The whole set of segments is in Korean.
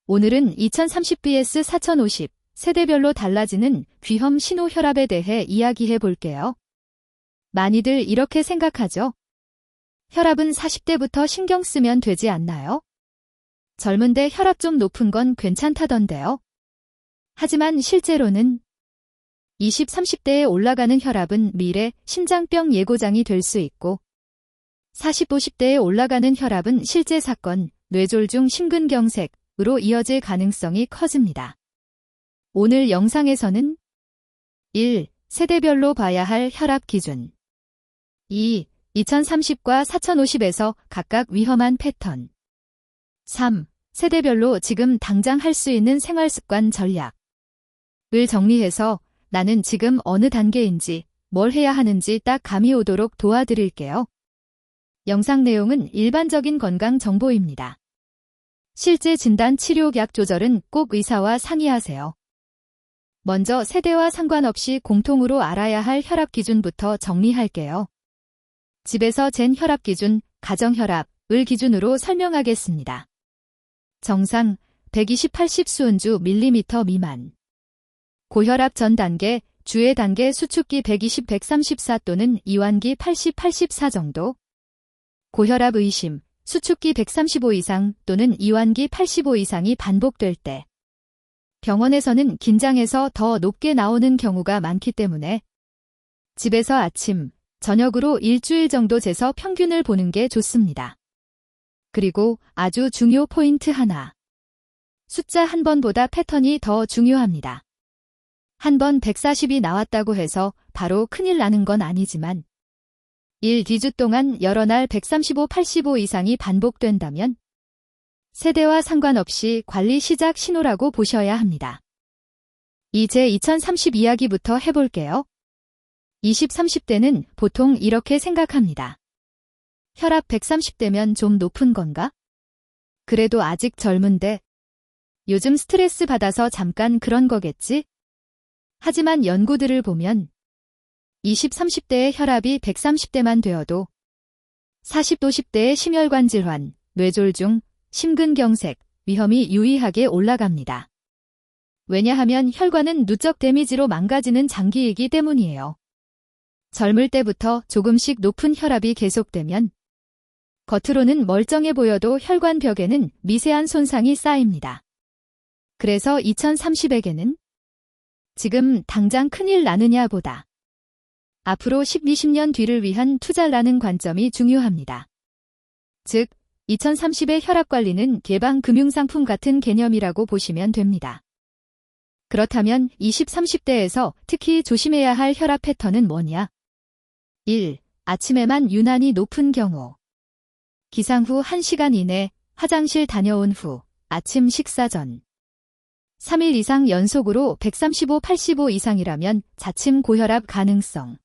오늘은 2030vs 4050 세대별로 달라지는 귀염 신호혈압에 대해 이야기해 볼게요. 많이들 이렇게 생각하죠? 혈압은 40대부터 신경 쓰면 되지 않나요? 젊은데 혈압 좀 높은 건 괜찮다던데요. 하지만 실제로는 20, 30대에 올라가는 혈압은 미래 심장병 예고장이 될 수 있고 40, 50대에 올라가는 혈압은 실제 사건, 뇌졸중 심근경색으로 이어질 가능성이 커집니다. 오늘 영상에서는 1. 세대별로 봐야 할 혈압 기준 2. 2030과 4050에서 각각 위험한 패턴 3. 세대별로 지금 당장 할 수 있는 생활습관 전략을 정리해서 나는 지금 어느 단계인지 뭘 해야 하는지 딱 감이 오도록 도와드릴게요. 영상 내용은 일반적인 건강 정보입니다. 실제 진단 치료 약 조절은 꼭 의사와 상의하세요. 먼저 세대와 상관없이 공통으로 알아야 할 혈압 기준부터 정리할게요. 집에서 잰 혈압 기준, 가정혈압을 기준으로 설명하겠습니다. 정상 120/80 수은주 밀리미터 미만. 고혈압 전 단계, 주의 단계 수축기 120/134 또는 이완기 80/84 정도. 고혈압 의심, 수축기 135 이상 또는 이완기 85 이상이 반복될 때. 병원에서는 긴장해서 더 높게 나오는 경우가 많기 때문에 집에서 아침, 저녁으로 일주일 정도 재서 평균을 보는 게 좋습니다. 그리고 아주 중요 포인트 하나. 숫자 한 번보다 패턴이 더 중요합니다. 한 번 140이 나왔다고 해서 바로 큰일 나는 건 아니지만 1, 2주 동안 여러 날 135, 85 이상이 반복된다면 세대와 상관없이 관리 시작 신호라고 보셔야 합니다. 이제 2030 이야기부터 해볼게요. 20, 30대는 보통 이렇게 생각합니다. 혈압 130대면 좀 높은 건가? 그래도 아직 젊은데 요즘 스트레스 받아서 잠깐 그런 거겠지? 하지만 연구들을 보면 20, 30대의 혈압이 130대만 되어도 40, 50대의 심혈관 질환, 뇌졸중, 심근경색 위험이 유의하게 올라갑니다. 왜냐하면 혈관은 누적 데미지로 망가지는 장기이기 때문이에요. 젊을 때부터 조금씩 높은 혈압이 계속되면 겉으로는 멀쩡해 보여도 혈관 벽에는 미세한 손상이 쌓입니다. 그래서 2030에게는 지금 당장 큰일 나느냐 보다 앞으로 10, 20년 뒤를 위한 투자라는 관점이 중요합니다. 즉, 2030의 혈압관리는 개방금융상품 같은 개념이라고 보시면 됩니다. 그렇다면 20, 30대에서 특히 조심해야 할 혈압 패턴은 뭐냐? 1. 아침에만 유난히 높은 경우. 기상 후 1시간 이내, 화장실 다녀온 후, 아침 식사 전. 3일 이상 연속으로 135, 85 이상이라면 자침 고혈압 가능성.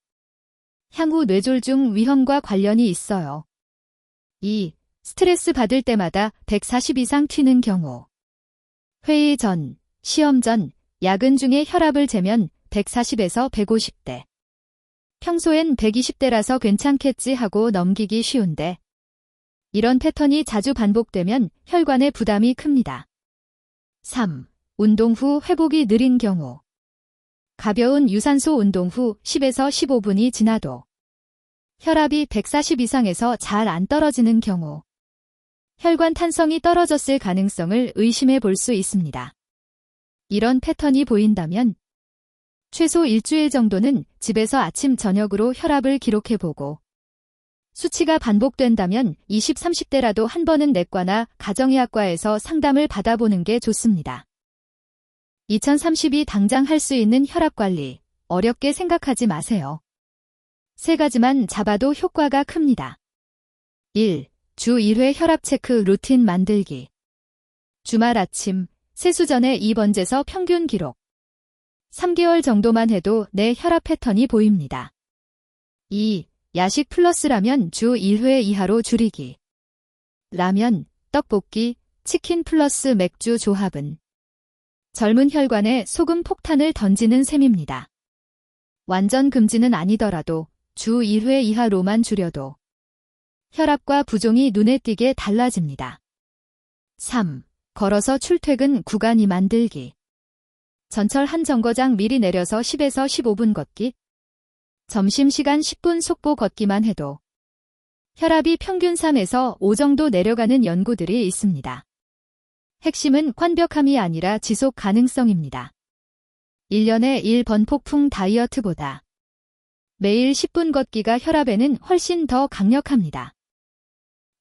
향후 뇌졸중 위험과 관련이 있어요. 2. 스트레스 받을 때마다 140 이상 튀는 경우. 회의 전, 시험 전, 야근 중에 혈압을 재면 140에서 150대. 평소엔 120대라서 괜찮겠지 하고 넘기기 쉬운데 이런 패턴이 자주 반복되면 혈관에 부담이 큽니다. 3. 운동 후 회복이 느린 경우. 가벼운 유산소 운동 후 10에서 15분이 지나도 혈압이 140 이상에서 잘 안 떨어지는 경우 혈관 탄성이 떨어졌을 가능성을 의심해 볼 수 있습니다. 이런 패턴이 보인다면 최소 일주일 정도는 집에서 아침 저녁으로 혈압을 기록해보고 수치가 반복된다면 20, 30대라도 한 번은 내과나 가정의학과에서 상담을 받아보는 게 좋습니다. 2030이 당장 할 수 있는 혈압관리, 어렵게 생각하지 마세요. 3가지만 잡아도 효과가 큽니다. 1. 주 1회 혈압 체크 루틴 만들기. 주말 아침, 세수 전에 2번 재서 평균 기록. 3개월 정도만 해도 내 혈압 패턴이 보입니다. 2. 야식 플러스라면 주 1회 이하로 줄이기. 라면, 떡볶이, 치킨 플러스 맥주 조합은 젊은 혈관에 소금 폭탄을 던지는 셈입니다. 완전 금지는 아니더라도 주 1회 이하로만 줄여도 혈압과 부종이 눈에 띄게 달라집니다. 3. 걸어서 출퇴근 구간이 만들기. 전철 한 정거장 미리 내려서 10에서 15분 걷기. 점심시간 10분 속보 걷기만 해도 혈압이 평균 3에서 5 정도 내려가는 연구들이 있습니다. 핵심은 완벽함이 아니라 지속 가능성입니다. 1년에 1번 폭풍 다이어트보다 매일 10분 걷기가 혈압에는 훨씬 더 강력합니다.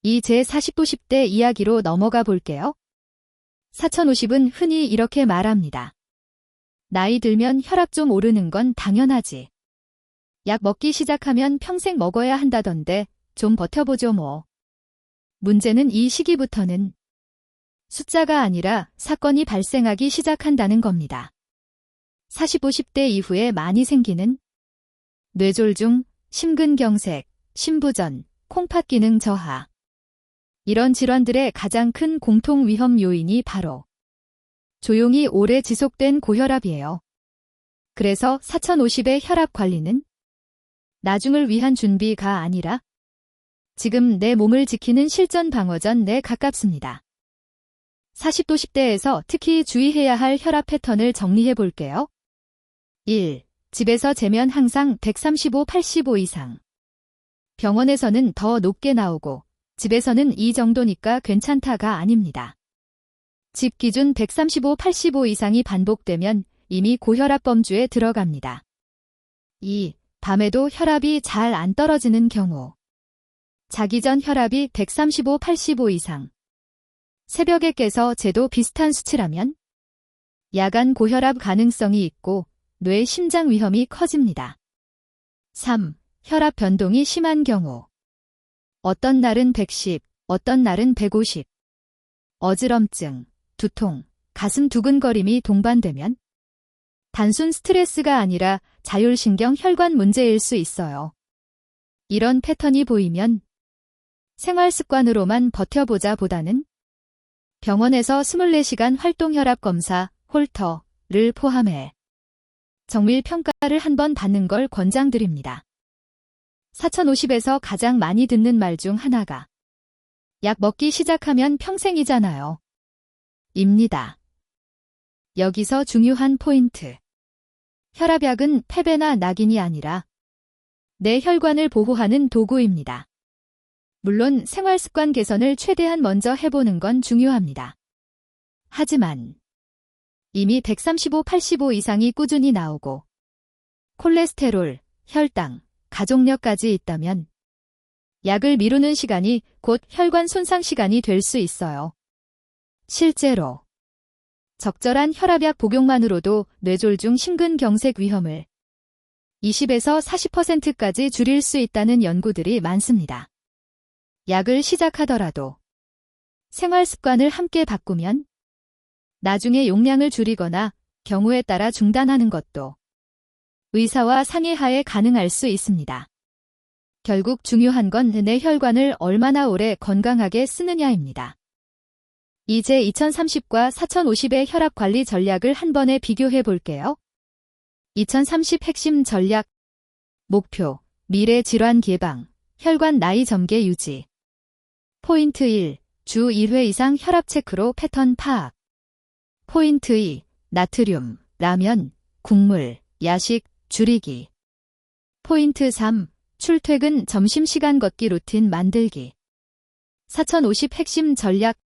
이 제40-50대 이야기로 넘어가 볼게요. 4050은 흔히 이렇게 말합니다. 나이 들면 혈압 좀 오르는 건 당연하지. 약 먹기 시작하면 평생 먹어야 한다던데 좀 버텨보죠 뭐. 문제는 이 시기부터는 숫자가 아니라 사건이 발생하기 시작한다는 겁니다. 40-50대 이후에 많이 생기는 뇌졸중, 심근경색, 심부전, 콩팥 기능 저하. 이런 질환들의 가장 큰 공통 위험 요인이 바로 조용히 오래 지속된 고혈압이에요. 그래서 4050의 혈압 관리는 나중을 위한 준비가 아니라 지금 내 몸을 지키는 실전 방어전에 가깝습니다. 40-50대에서 특히 주의해야 할 혈압 패턴을 정리해 볼게요. 1. 집에서 재면 항상 135/85 이상. 병원에서는 더 높게 나오고 집에서는 이 정도니까 괜찮다가 아닙니다. 집 기준 135/85 이상이 반복되면 이미 고혈압 범주에 들어갑니다. 2. 밤에도 혈압이 잘 안 떨어지는 경우. 자기 전 혈압이 135/85 이상. 새벽에 깨서 재도 비슷한 수치라면 야간 고혈압 가능성이 있고 뇌 심장 위험이 커집니다. 3. 혈압 변동이 심한 경우. 어떤 날은 110, 어떤 날은 150. 어지럼증, 두통, 가슴 두근거림이 동반되면 단순 스트레스가 아니라 자율신경 혈관 문제일 수 있어요. 이런 패턴이 보이면 생활 습관으로만 버텨보자 보다는 병원에서 24시간 활동 혈압 검사, 홀터를 포함해 정밀 평가를 한번 받는 걸 권장드립니다. 4050에서 가장 많이 듣는 말 중 하나가 약 먹기 시작하면 평생이잖아요. 입니다. 여기서 중요한 포인트. 혈압약은 패배나 낙인이 아니라 내 혈관을 보호하는 도구입니다. 물론 생활습관 개선을 최대한 먼저 해보는 건 중요합니다. 하지만 이미 135/85 이상이 꾸준히 나오고 콜레스테롤, 혈당, 가족력까지 있다면 약을 미루는 시간이 곧 혈관 손상 시간이 될 수 있어요. 실제로 적절한 혈압약 복용만으로도 뇌졸중 심근경색 위험을 20에서 40%까지 줄일 수 있다는 연구들이 많습니다. 약을 시작하더라도 생활 습관을 함께 바꾸면 나중에 용량을 줄이거나 경우에 따라 중단하는 것도 의사와 상의하에 가능할 수 있습니다. 결국 중요한 건 내 혈관을 얼마나 오래 건강하게 쓰느냐입니다. 이제 2030과 4050의 혈압 관리 전략을 한 번에 비교해 볼게요. 2030 핵심 전략. 목표, 미래 질환 예방, 혈관 나이 점개 유지. 포인트 1. 주 1회 이상 혈압 체크로 패턴 파악. 포인트 2. 나트륨, 라면, 국물, 야식, 줄이기. 포인트 3. 출퇴근 점심시간 걷기 루틴 만들기. 4050 핵심 전략.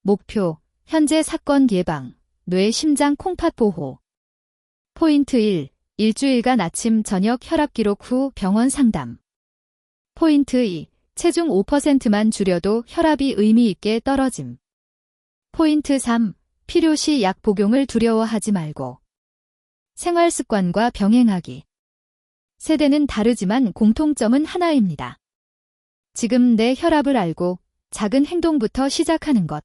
목표, 현재 사건 예방, 뇌 심장 콩팥 보호. 포인트 1. 일주일간 아침 저녁 혈압 기록 후 병원 상담. 포인트 2. 체중 5%만 줄여도 혈압이 의미 있게 떨어짐. 포인트 3. 필요시 약 복용을 두려워하지 말고 생활 습관과 병행하기. 세대는 다르지만 공통점은 하나입니다. 지금 내 혈압을 알고 작은 행동부터 시작하는 것.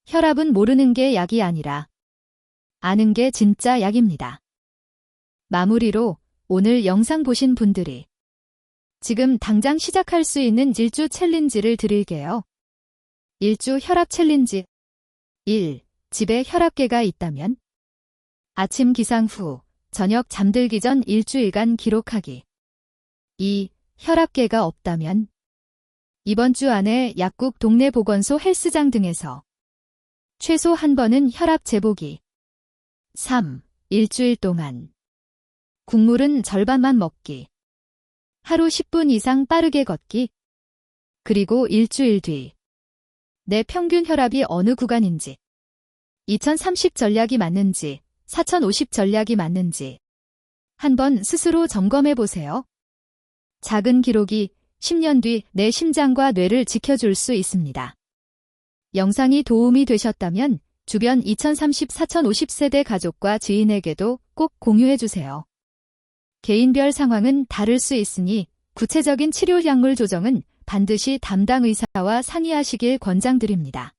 혈압은 모르는 게 약이 아니라 아는 게 진짜 약입니다. 마무리로 오늘 영상 보신 분들이 지금 당장 시작할 수 있는 일주 챌린지를 드릴게요. 일주 혈압 챌린지. 1. 집에 혈압계가 있다면 아침 기상 후, 저녁 잠들기 전 일주일간 기록하기. 2. 혈압계가 없다면 이번 주 안에 약국 동네 보건소 헬스장 등에서 최소 한 번은 혈압 재보기. 3. 일주일 동안. 국물은 절반만 먹기. 하루 10분 이상 빠르게 걷기. 그리고 일주일 뒤. 내 평균 혈압이 어느 구간인지, 2030 전략이 맞는지, 4050 전략이 맞는지 한번 스스로 점검해 보세요. 작은 기록이 10년 뒤 내 심장과 뇌를 지켜줄 수 있습니다. 영상이 도움이 되셨다면 주변 2030, 4050 세대 가족과 지인에게도 꼭 공유해 주세요. 개인별 상황은 다를 수 있으니 구체적인 치료 약물 조정은 반드시 담당 의사와 상의하시길 권장드립니다.